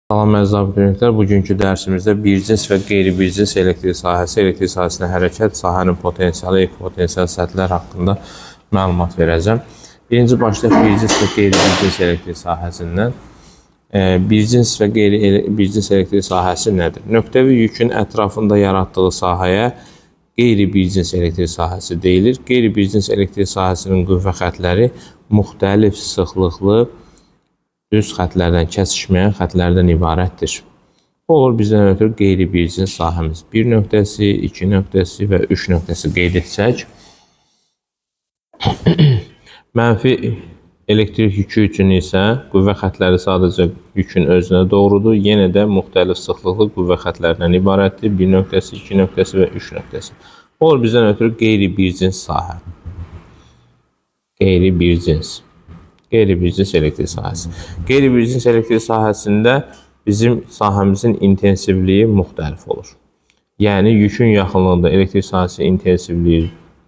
Salam əziz abituriyentlər, bugünkü dərsimizdə bircins və qeyri-bircins elektrik sahəsi, elektrik sahəsində hərəkət, sahənin potensialı, ekvipotensial səthlər haqqında məlumat verəcəm. Birinci başlayaq bircins və qeyri-bircins elektrik sahəsindən. Bircins və qeyri-bircins elektrik sahəsi nədir? Nöqtəvi yükün ətrafında yaratdığı sahəyə qeyri-bircins elektrik sahəsi deyilir. Qeyri-bircins elektrik sahəsinin qüvvə xətləri müxtəlif sıxlıqlı düz xətlərdən, kəsişməyən xətlərdən ibarətdir. Bu olur bizdən ötürü qeyri-bircins sahəmiz. 1 nöqtəsi, 2 nöqtəsi və 3 nöqtəsi qeyd etsək. Mənfi elektrik yükü üçün isə qüvvə xətləri sadəcə yükün özünə doğrudur. Yenə də müxtəlif sıxlıqlı qüvvə xətlərdən ibarətdir. 1 nöqtəsi, 2 nöqtəsi və 3 nöqtəsi. Bu olur bizdən ötürü qeyri-bircins sahə. Qeyri-bircins elektrik sahəsi. Qeyri-bircins elektrik sahəsində bizim sahəmizin intensivliyi müxtəlif olur. Yəni, yükün yaxınlığında elektrik sahəsi intensivliyi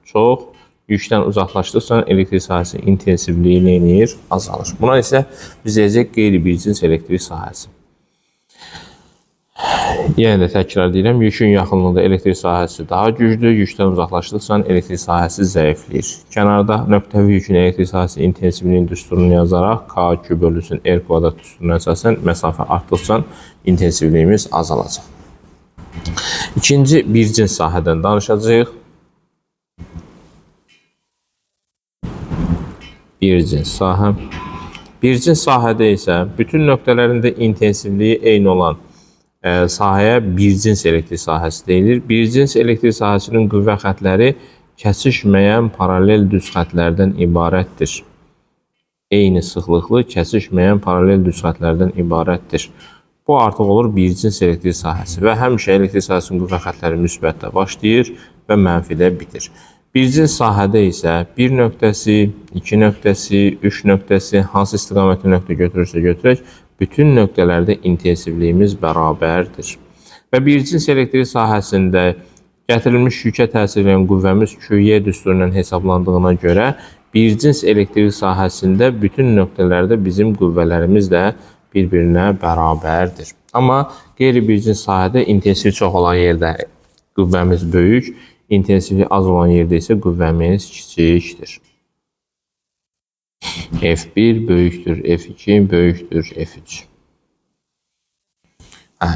çox, yükdən uzaqlaşdıqca elektrik sahəsi intensivliyi neyinir? Azalır. Buna isə biz deyəcək qeyri-bircins elektrik sahəsi. Yenə də təkrar edirəm, yükün yaxınlığında elektrik sahəsi daha güclü, yükdən uzaqlaşdıqca elektrik sahəsi zəifləyir. Kənarda nöqtəvi yükün elektrik sahəsi intensivliyinin düsturunu yazaraq K2 bölünsün R kvadrat düsturuna əsasən məsafə artdıqca intensivliyimiz azalacaq. İkinci bircins sahədən danışacağıq. Bircins sahə. Bircins sahədə isə bütün nöqtələrində intensivliyi eyni olan sahəyə bircins elektrik sahəsi deyilir. Bircins elektrik sahəsinin qüvvə xətləri kəsişməyən paralel düz xətlərdən ibarətdir. Eyni sıxlıqlı kəsişməyən paralel düz xətlərdən ibarətdir. Bu artıq olur bircins elektrik sahəsi və həmişə elektrik sahəsinin qüvvə xətləri müsbətdə başlayır və mənfidə bitir. Bircins sahədə isə 1 nöqtəsi, 2 nöqtəsi, 3 nöqtəsi, hansı istiqamətli nöqtə götürürsə götürək, bütün nöqtələrdə intensivliyimiz bərabərdir. Və bircins elektrik sahəsində gətirilmiş yükə təsir edən qüvvəmiz QY düsturundan hesablandığına görə bircins elektrik sahəsində bütün nöqtələrdə bizim qüvvələrimiz də bir-birinə bərabərdir. Amma qeyri-bircins sahədə intensivlik çox olan yerdə qüvvəmiz böyük, intensivlik az olan yerdə isə qüvvəmiz kiçikdir. F1 böyükdür, F2 böyükdür, F3.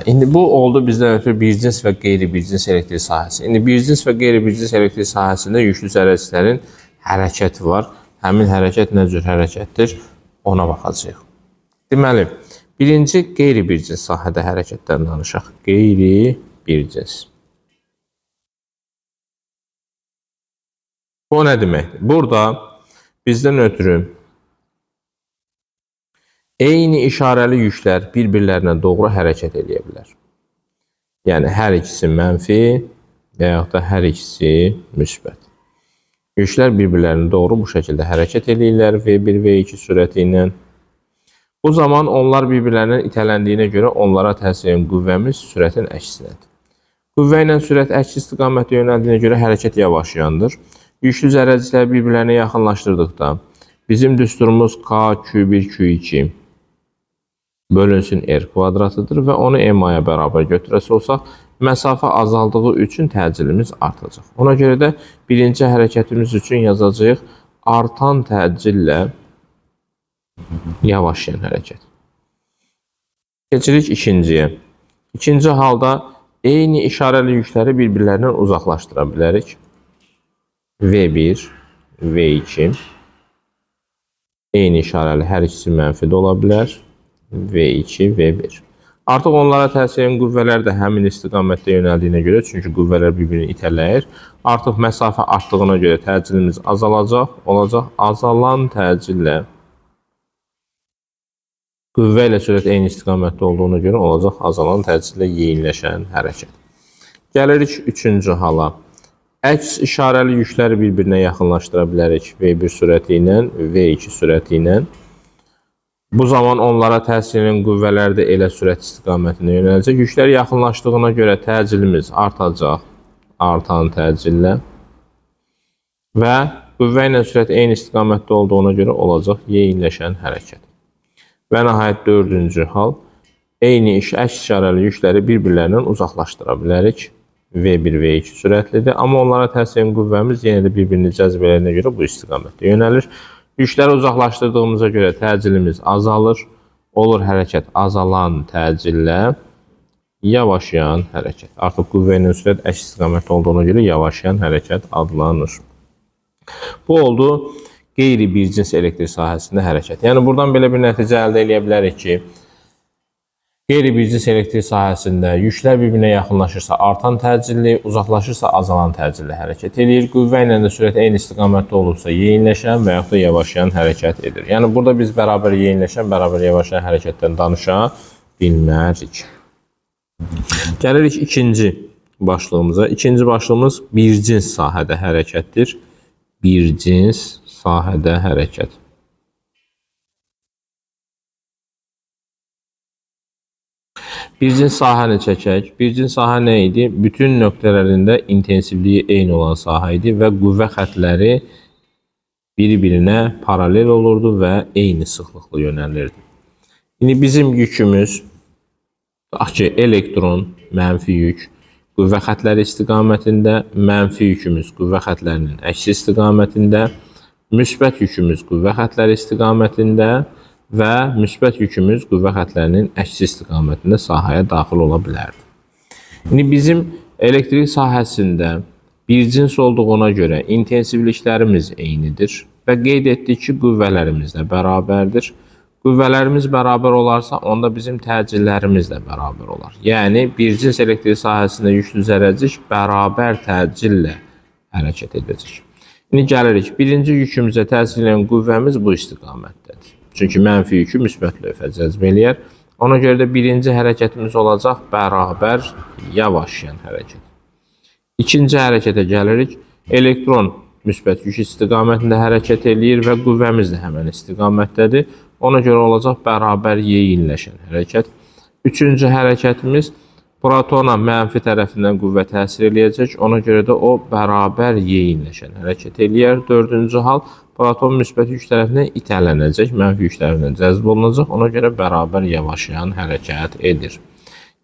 İndi bu oldu bizdən ötürü bircins və qeyri-bircins elektrik sahəsi. İndi bircins və qeyri-bircins elektrik sahəsində yüklü zərərçilərin hərəkəti var. Həmin hərəkət nə cür hərəkətdir? Ona baxacağıq. Deməli, birinci qeyri-bircins sahədə hərəkətdən danışaq. Qeyri-bircins. Bu nə deməkdir? Burada bizdən ötürü eyni işarəli yüklər bir-birlərinə doğru hərəkət edə bilər. Yəni, hər ikisi mənfi və yaxud da hər ikisi müsbət. Yüklər bir-birlərinə doğru bu şəkildə hərəkət edirlər V1, V2 sürəti ilə. Bu zaman onlar bir-birlərindən itələndiyinə görə onlara təsir edən qüvvəmiz sürətin əksinədir. Qüvvə ilə sürət əks istiqamətə yönəldiyinə görə hərəkət yavaşlayandır. Yüklü zərərçilər bir-birlərinə yaxınlaşdırdıqda bizim düsturumuz K2, Q2 bölünsün R kvadratıdır və onu EMA-ya bərabər götürəsi olsaq, məsafə azaldığı üçün təcilimiz artacaq. Ona görə də birinci hərəkətimiz üçün yazacağıq artan təcillə yavaşlayan hərəkət. Keçirik ikinciyə. İkinci halda eyni işarəli yükləri bir-birlərindən uzaqlaşdıra bilərik. V1, V2 eyni işarəli hər ikisi mənfi də ola bilər. V2, V1. Artıq onlara təsir edən qüvvələr də həmin istiqamətdə yönəldiyinə görə, çünki qüvvələr bir-birini itələyir. Artıq məsafə artdığına görə təcilimiz azalacaq, olacaq. Azalan təcillə qüvvə ilə sürət eyni istiqamətdə olduğuna görə olacaq azalan təcillə yeyinləşən hərəkət. Gəlirik üçüncü hala. Əks işarəli yükləri bir-birinə yaxınlaşdıra bilərik V1 sürəti ilə, V2 sürəti ilə. Bu zaman onlara təsir edən qüvvələr də elə sürət istiqamətinə yönələcək. Yüklər yaxınlaşdığına görə təcilimiz artacaq, artan təcillə və qüvvə ilə sürət eyni istiqamətdə olduğuna görə olacaq yeyinləşən hərəkət. Və nəhayət dördüncü hal, eyni iş əks işarəli yükləri bir-birlərindən uzaqlaşdıra bilərik. V1, V2 sürətlidir. Amma onlara təsir edən qüvvəmiz yenə də bir-birini cəzb edənə görə bu istiqamətdə yönəlir. Yükləri uzaqlaşdırdığımıza görə təcilimiz azalır. Olur hərəkət azalan təcillə yavaşayan hərəkət. Artıq qüvvə ilə sürət əks istiqamətdə olduğuna görə yavaşayan hərəkət adlanır. Bu oldu qeyri-bircins elektrik sahəsində hərəkət. Yəni buradan belə bir nəticə əldə edə bilərik ki, qeyri-bircins elektrik sahəsində yüklər bir-birinə yaxınlaşırsa artan təcilli, uzaqlaşırsa azalan təcilli hərəkət edir. Qüvvə ilə də sürət eyni istiqamətdə olursa yeyinləşən və yaxud da yavaşayan hərəkət edir. Yəni burada biz bərabər yeyinləşən, bərabər yavaşayan hərəkətdən danışa bilmərik. Gəlirik ikinci başlığımıza. İkinci başlığımız bircins sahədə hərəkətdir. Bircins sahədə hərəkət. Bircins sahəni çəkək. Bircins sahə nə idi? Bütün nöqtələrində intensivliyi eyni olan sahə idi və qüvvə xətləri bir-birinə paralel olurdu və eyni sıxlıqla yönəlirdi. İndi bizim yükümüz, tutaq ki, elektron, mənfi yük, qüvvə xətləri istiqamətində, mənfi yükümüz qüvvə xətlərinin əksi istiqamətində, müsbət yükümüz qüvvə xətləri istiqamətində və müsbət yükümüz qüvvə xətlərinin əksi istiqamətində sahəyə daxil ola bilərdi. İndi bizim elektrik sahəsində bircins olduğuna görə intensivliklərimiz eynidir və qeyd etdik ki, qüvvələrimiz də bərabərdir. Qüvvələrimiz bərabər olarsa, onda bizim təcillərimiz də bərabər olar. Yəni, bircins elektrik sahəsində yüklü zərərcik bərabər təcillə hərəkət edəcək. İndi gəlirik, birinci yükümüzə təsir edən qüvvəmiz bu istiqamətdədir. Çünki mənfi yükü müsbət lövhə cəzb eləyər. Ona görə də birinci hərəkətimiz olacaq bərabər yavaşayan hərəkət. İkinci hərəkətə gəlirik. Elektron müsbət yük istiqamətində hərəkət eləyir və qüvvəmiz də həmən istiqamətdədir. Ona görə olacaq bərabər yeyinləşən hərəkət. Üçüncü hərəkətimiz protona mənfi tərəfindən qüvvə təsir eləyəcək. Ona görə də o bərabər yeyinləşən hərəkət eləyər. Dördüncü hal, proton müsbət yük tərəfindən itələnəcək, mənfi yük tərəfindən cəzb olunacaq. Ona görə bərabər yavaşayan hərəkət edir.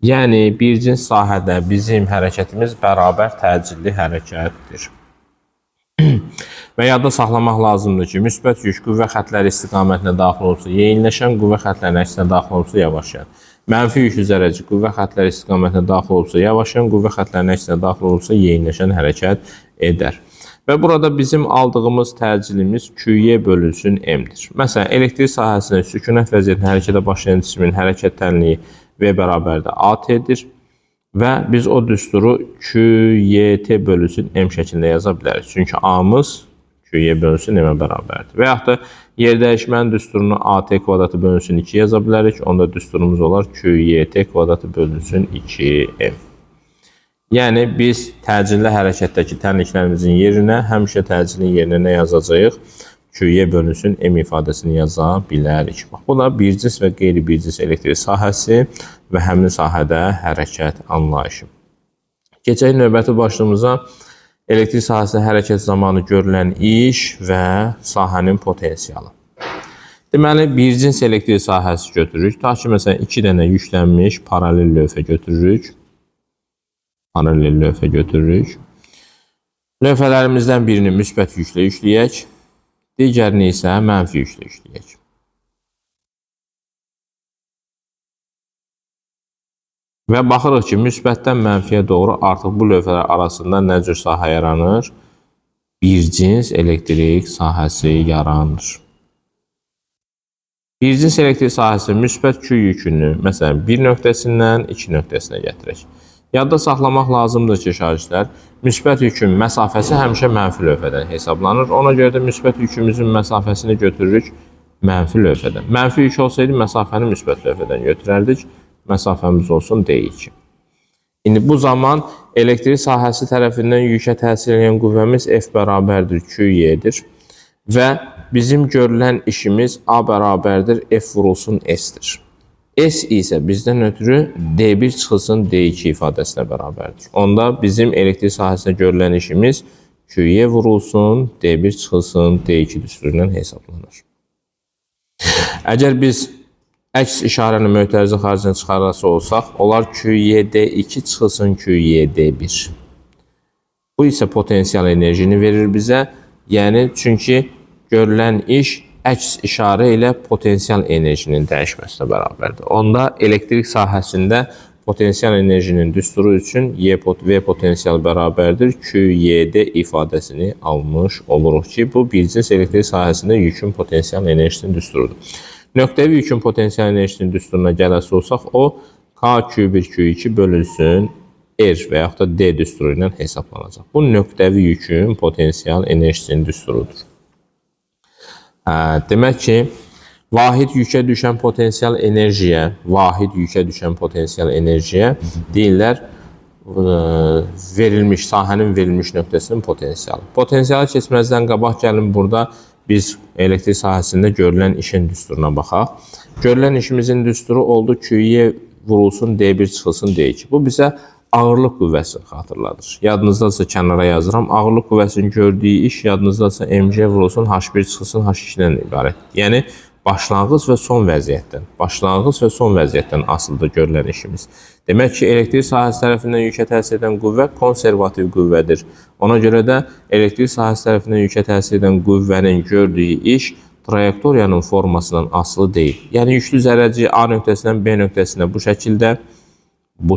Yəni, bircins sahədə bizim hərəkətimiz bərabər təcilli hərəkətdir. Və yadda saxlamaq lazımdır ki, müsbət yük qüvvə xətləri istiqamətinə daxil olursa yeyinləşən, qüvvə xətlərinin əksinə daxil olursa yavaşayan. Mənfi yüklü zərərcik qüvvə xətləri istiqamətinə daxil olursa yavaşayan, qüvvə xətlərinin əksinə daxil olursa yeyinləşən hərəkət edər. Və burada bizim aldığımız təcilimiz QY bölünsün M-dir. Məsələn, elektrik sahəsində sükunət vəziyyətində hərəkətə başlayan cismin hərəkət tənliyi V bərabərdə AT-dir və biz o düsturu QYT bölünsün M şəklində yaza bilərik. Çünki A-mız QY bölünsün M-ə bərabərdir. Və yaxud da yer dəyişmənin düsturunu AT kvadratı bölünsün 2 yaza bilərik. Onda düsturumuz olar QYT kvadratı bölünsün 2M. Yəni, biz təcilli hərəkətdəki tənliklərimizin yerinə həmişə təcilin yerinə nə yazacağıq? QY bölünsün M ifadəsini yaza bilərik. Bax, bu da bircins və qeyri-bircins elektrik sahəsi və həmin sahədə hərəkət anlayışı. Keçək növbəti başlığımıza elektrik sahəsində hərəkət zamanı görülən iş və sahənin potensialı. Deməli, bircins elektrik sahəsi götürürük. Ta ki, məsələn, 2 dənə yüklənmiş paralel lövhə götürürük. Lövhələrimizdən birini müsbət yüklə yükləyək. Digərini isə mənfi yüklə yükləyək. Və baxırıq ki, müsbətdən mənfiyə doğru artıq bu lövhələr arasında nə cür sahə yaranır? Bircins elektrik sahəsi yaranır. Bircins elektrik sahəsi müsbət Q yükünü, məsələn, bir nöqtəsindən 2 nöqtəsinə gətirək. Yadda saxlamaq lazımdır ki, şagirdlər, müsbət yükün məsafəsi həmişə mənfi lövhədən hesablanır. Ona görə də müsbət yükümüzün məsafəsini götürürük mənfi lövhədən. Mənfi yük olsaydı, məsafəni müsbət lövhədən götürərdik. Məsafəmiz olsun D2. İndi bu zaman elektrik sahəsi tərəfindən yükə təsir edən qüvvəmiz F bərabərdir QY-dir. Və bizim görülən işimiz A bərabərdir F vurulsun S-dir. S isə bizdən ötürü D1 çıxılsın D2 ifadəsinə bərabərdir. Onda bizim elektrik sahəsində görülən işimiz QY vurulsun, D1 çıxılsın D2 düsturu ilə hesablanır. Əgər biz Əks işarəni mötərizə xaricinə çıxarası olsaq, onlar QYD2 çıxılsın QYD1. Bu isə potensial enerjini verir bizə. Yəni, çünki görülən iş əks işarə ilə potensial enerjinin dəyişməsinə bərabərdir. Onda elektrik sahəsində potensial enerjinin düsturu üçün V potensial bərabərdir QYD ifadəsini almış oluruq ki, bu bircins elektrik sahəsində yükün potensial enerjisinin düsturudur. Nöqtəvi yükün potensial enerjisinin düsturuna gələsi olsaq, o K-Q1, Q2 bölünsün R və yaxud da D düsturu ilə hesablanacaq. Bu nöqtəvi yükün potensial enerjisinin düsturudur. Demək ki, vahid yükę düşən potensial enerjiyə deyirlər verilmiş, sahənin verilmiş nöqtəsinin potensialı. Potensialı keçməzdən qabaq gəlin burada biz elektrik sahəsində görülən işin düsturuna baxaq. Görülən işimizin düsturu oldu QY vurulsun, D1 çıxılsın, D2. Bu bizə ağırlıq qüvvəsini xatırladır. Yadınızdadsa kənara yazıram. Ağırlıq qüvvəsinin gördüyü iş yadınızdadsa mc vurulsun, H1 çıxılsın, H2-dən ibarət. Yəni, başlanğıc və son vəziyyətdən asılıdır görülən işimiz. Demək ki, elektrik sahəsi tərəfindən yükə təsir edən qüvvə konservativ qüvvədir. Ona görə də elektrik sahəsi tərəfindən yükə təsir edən qüvvənin gördüyü iş trayektoriyanın formasından asılı deyil. Yəni, yüklü zərrəciyi A nöqtəsindən B nöqtəsinə bu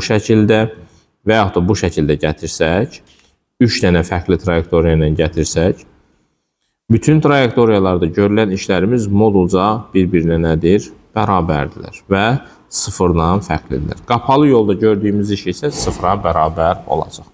şəkildə və yaxud da bu şəkildə gətirsək, 3 dənə fərqli trayektoriya ilə gətirsək, bütün trayektoriyalarda görülən işlərimiz modulca bir-birinə nədir? Bərabərdirlər və sıfırdan fərqlidirlər. Qapalı yolda gördüyümüz iş isə sıfıra bərabər olacaq.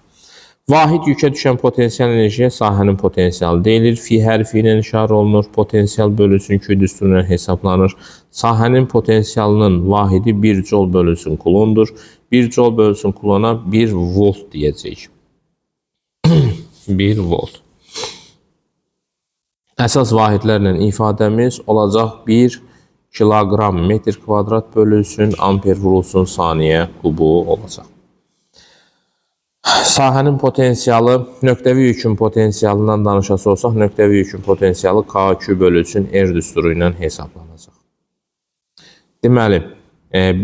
Vahid yükę düşən potensial enerjiyə sahənin potensialı deyilir. Fi hərfi ilə işarə olunur. Potensial bölünsün Q düsturu ilə hesablanır. Sahənin potensialının vahidi 1 jol bölünsün kulondur. 1 jol bölünsün kulona 1 volt deyəcəyik. 1 volt. Əsas vahidlərlə ifadəmiz olacaq 1 kiloqram metr kvadrat bölünsün, amper vurulsun, saniyə kubu olacaq. Sahənin potensialı, nöqtəvi yükün potensialından danışası olsaq, nöqtəvi yükün potensialı K2 bölünsün R düsturu ilə hesablanacaq. Deməli,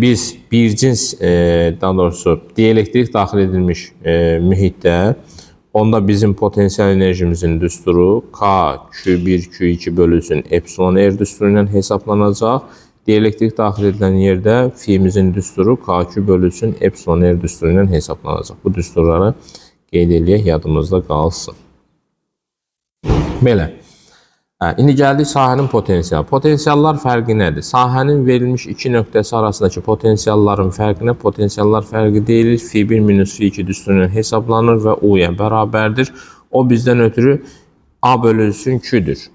biz bir cins, daha doğrusu dielektrik daxil edilmiş mühitdə, onda bizim potensial enerjimizin düsturu K-Q1, Q2 bölünsün epsilon R düsturu ilə hesablanacaq. Dielektrik daxil edilən yerdə fiyimizin düsturu K2 bölünsün epsilon R düsturu ilə hesablanacaq. Bu düsturları qeyd eləyək, yadımızda qalsın. Belə. İndi gəldik sahənin potensialı. Potensiallar fərqi nədir? Sahənin verilmiş iki nöqtəsi arasındakı potensialların fərqinə potensiallar fərqi deyilir. Fi1 minus Fi2 düsturu ilə hesablanır və U-ya bərabərdir. O bizdən ötürü A bölünsün Q-dür.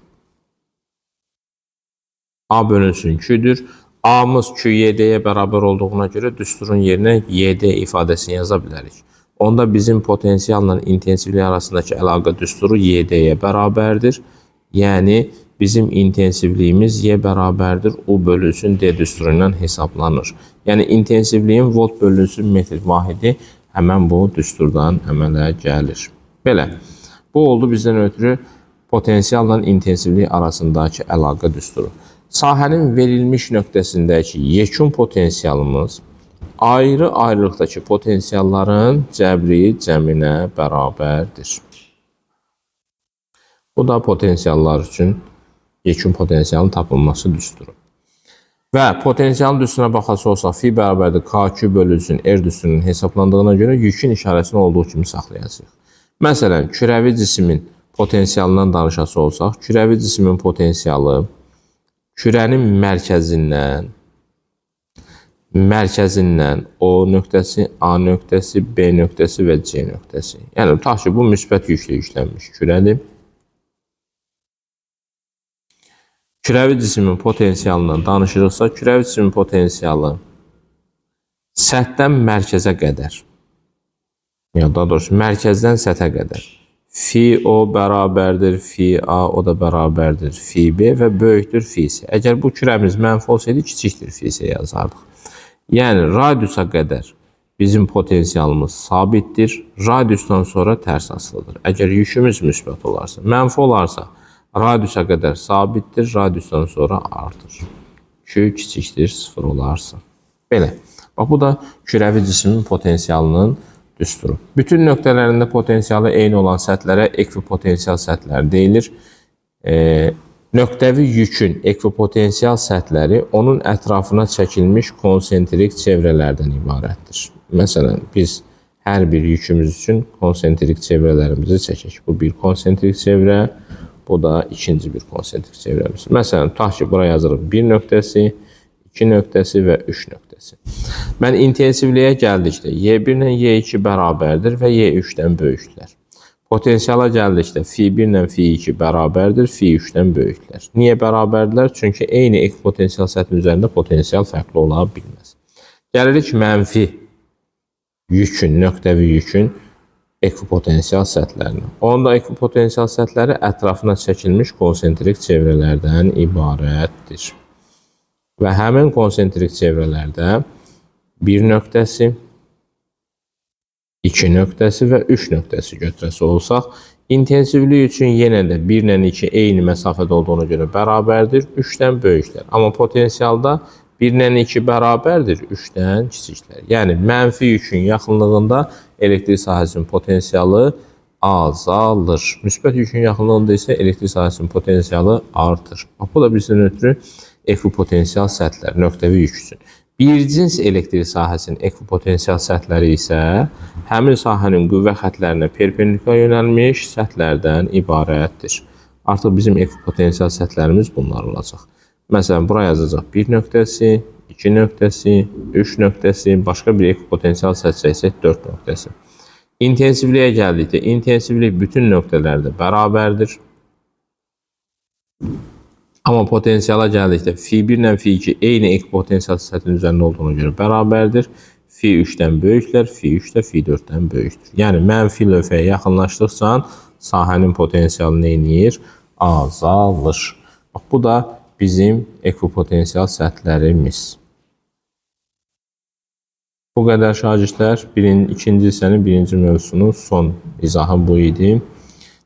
A bölünsün Q-dür. A'mız QYD-yə bərabər olduğuna görə düsturun yerinə YD ifadəsini yaza bilərik. Onda bizim potensialla intensivlik arasındakı əlaqə düsturu YD-yə bərabərdir. Yəni, bizim intensivliyimiz Y bərabərdir, U bölünsün D düsturu ilə hesablanır. Yəni, intensivliyin volt bölünsün metr vahidi həmən bu düsturdan əmələ gəlir. Belə, bu oldu bizdən ötürü potensialla intensivlik arasındakı əlaqə düsturu. Sahənin verilmiş nöqtəsindəki yekun potensialımız ayrı-ayrılıqdakı potensialların cəbri cəminə bərabərdir. Bu da potensiallar üçün yekun potensialın tapılması düsturu. Və potensialın düsturuna baxası olsaq, fi bərabərdir K2 bölünsün R düsturunun hesablandığına görə yükün işarəsini olduğu kimi saxlayacaq. Məsələn, kürəvi cismin potensialından danışası olsaq, kürəvi cismin potensialı kürənin mərkəzindən O nöqtəsi, A nöqtəsi, B nöqtəsi və C nöqtəsi. Yəni, tutaq ki, bu müsbət yüklə yüklənmiş kürədir. Kürəvi cismin potensialından danışırıqsa, kürəvi cismin potensialı səthdən mərkəzə qədər, yəni daha doğrusu mərkəzdən səthə qədər. Fi O bərabərdir, Fi A, o da bərabərdir, Fi B və böyükdür Fi C. Əgər bu kürəmiz mənfi olsaydı, kiçikdir Fi C yazardıq. Yəni, radiusa qədər bizim potensialımız sabitdir, radiusdan sonra tərs asılıdır. Əgər yükümüz müsbət olarsa, mənfi olarsa, radiusa qədər sabitdir, radiusdan sonra artır. Q kiçikdir 0 olarsa. Belə. Bax, bu da kürəvi cismin potensialının düsturu. Bütün nöqtələrində potensialı eyni olan səthlərə ekvipotensial səthlər deyilir. Nöqtəvi yükün ekvipotensial səthləri onun ətrafına çəkilmiş konsentrik çevrələrdən ibarətdir. Məsələn, biz hər bir yükümüz üçün konsentrik çevrələrimizi çəkək. Bu bir konsentrik çevrə, bu da ikinci bir konsentrik çevrəmiz. Məsələn, tutaq ki, bura yazırıq 1 nöqtəsi, 2 nöqtəsi və 3 nöqtəsi. Mən intensivliyə gəldikdə Y1 ilə Y2 bərabərdir və Y3-dən böyükdür. Potensiala gəldikdə Φ1 ilə Φ2 bərabərdir, Φ3-dən böyükdür. Niyə bərabərdirlər? Çünki eyni ekvipotensial səthin üzərində potensial fərqli ola bilməz. Gəlirik mənfi yükün, nöqtəvi yükün ekvipotensial səthlərinə. Onda ekvipotensial sətləri ətrafına çəkilmiş konsentrik çevrələrdən ibarətdir. Və həmin konsentrik çevrələrdə 1 nöqtəsi, 2 nöqtəsi və 3 nöqtəsi götürəsi olsaq, intensivlik üçün yenə də 1 ilə 2 eyni məsafədə olduğuna görə bərabərdir, 3-dən böyükdür. Amma potensialda 1 ilə 2 bərabərdir, 3-dən kiçikdir. Yəni, mənfi yükün yaxınlığında elektrik sahəsinin potensialı azalır. Müsbət yükün yaxınlığında isə elektrik sahəsinin potensialı artır. Bu da bizdən ötürü ekvipotensial səthlər, nöqtəvi yük üçün. Bir cins elektrik sahəsinin ekvipotensial səthləri isə həmin sahənin qüvvə xətlərinə perpendikülar yönəlmiş səthlərdən ibarətdir. Artıq bizim ekvipotensial səthlərimiz bunlar olacaq. Məsələn, bura yazacaq 1 nöqtəsi, 2 nöqtəsi, 3 nöqtəsi, başqa bir ekvipotensial səth çəksək 4 nöqtəsi. İntensivliyə gəldikdə, intensivlik bütün nöqtələrdə bərabərdir. Amma potensiala gəldikdə Φ1 ilə Φ2 eyni ekvipotensial səthin üzərində olduğuna görə bərabərdir. Φ3-dən böyüklər, Φ3 də Φ4-dən böyükdür. Yəni, mənfi lövhəyə yaxınlaşdıqca sahənin potensialı neyinir? Azalır. Bu da bizim ekvipotensial səthlərimiz. Bu qədər şagirdlər, ikinci hissənin birinci mövzusunun son izahı bu idi.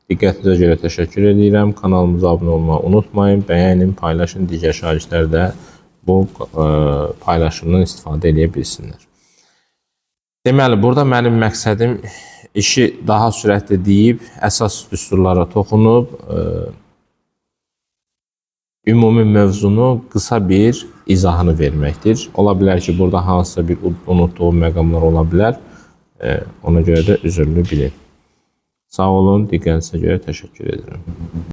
Diqqətinizə görə təşəkkür edirəm. Kanalımıza abunə olmağı unutmayın. Bəyənin, paylaşın. Digər şagirdlər də bu paylaşımdan istifadə edə bilsinlər. Deməli, burada mənim məqsədim işi daha sürətli deyib, əsas düsturlara toxunub, ümumi mövzunu qısa bir izahını verməkdir. Ola bilər ki, burada hansısa bir unutduğum məqamlar ola bilər. Ona görə də üzürlü bilin. Sağ olun, diqqətinizə görə təşəkkür edirəm.